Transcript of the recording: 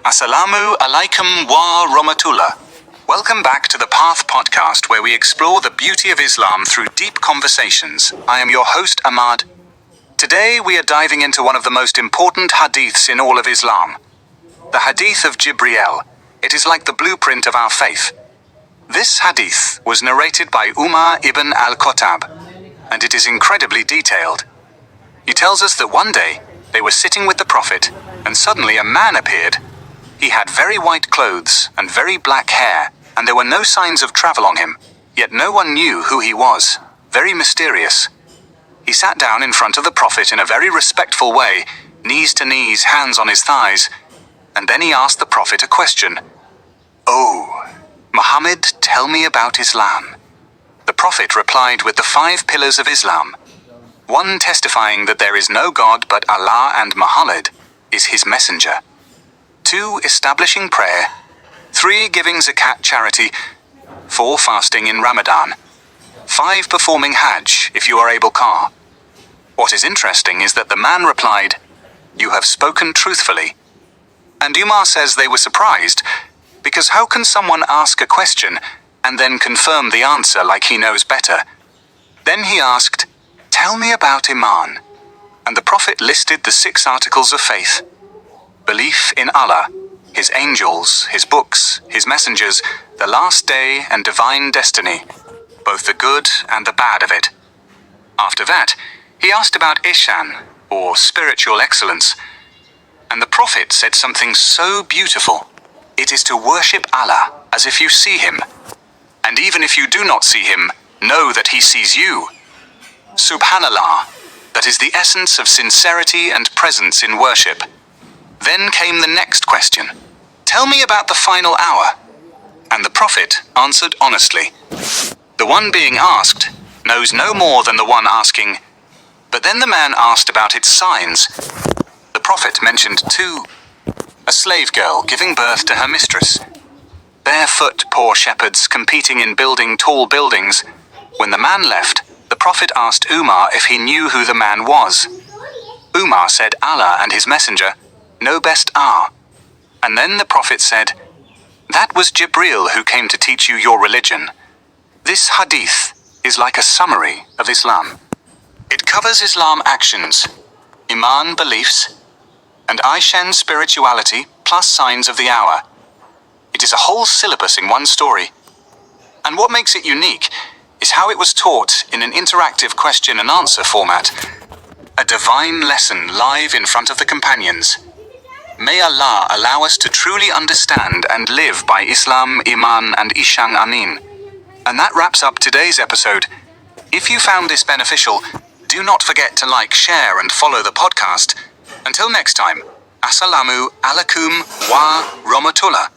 Assalamu alaikum wa rahmatullah. Welcome back to the Path podcast, where we explore the beauty of Islam through deep conversations. I am your host, Ahmad. Today we are diving into one of the most important hadiths in all of Islam. The Hadith of JIBRAIEL. It is like the blueprint of our faith. This hadith was narrated by Umar ibn al-Khattab, and it is incredibly detailed. He tells us that one day they were sitting with the Prophet, and suddenly a man appeared. He had very white clothes and very black hair, and there were no signs of travel on him, yet no one knew who he was. Very mysterious. He sat down in front of the Prophet in a very respectful way, knees to knees, hands on his thighs, and then he asked the Prophet a question. "Oh, Muhammad, tell me about Islam." The Prophet replied with the 5 pillars of Islam. 1, testifying that there is no God but Allah and Muhammad is his messenger. 2, establishing prayer. 3, giving zakat charity. 4, fasting in Ramadan. 5, performing Hajj if you are able to. What is interesting is that the man replied, "You have spoken truthfully." And Umar says they were surprised, because how can someone ask a question and then confirm the answer like he knows better? Then he asked, "Tell me about Iman." And the Prophet listed the 6 articles of faith. Belief in Allah, his angels, his books, his messengers, the last day and divine destiny, both the good and the bad of it. After that, he asked about Ihsan, or spiritual excellence. And the Prophet said something so beautiful. It is to worship Allah as if you see him. And even if you do not see him, know that he sees you. Subhanallah, that is the essence of sincerity and presence in worship. Then came the next question. "Tell me about the final hour." And the Prophet answered honestly. The one being asked knows no more than the one asking. But then the man asked about its signs. The Prophet mentioned 2. A slave girl giving birth to her mistress. Barefoot poor shepherds competing in building tall buildings. When the man left, the Prophet asked Umar if he knew who the man was. Umar said Allah and his messenger know best are. And then the Prophet said, "That was JIBRAIEL who came to teach you your religion." This hadith is like a summary of Islam. It covers Islam actions, Iman beliefs, and Ihsan spirituality plus signs of the hour. It is a whole syllabus in one story. And what makes it unique is how it was taught in an interactive question and answer format. A divine lesson live in front of the companions. May Allah allow us to truly understand and live by Islam, Iman, and Ihsan. Amin. And that wraps up today's episode. If you found this beneficial, do not forget to like, share, and follow the podcast. Until next time, Assalamu alaikum wa rahmatullah.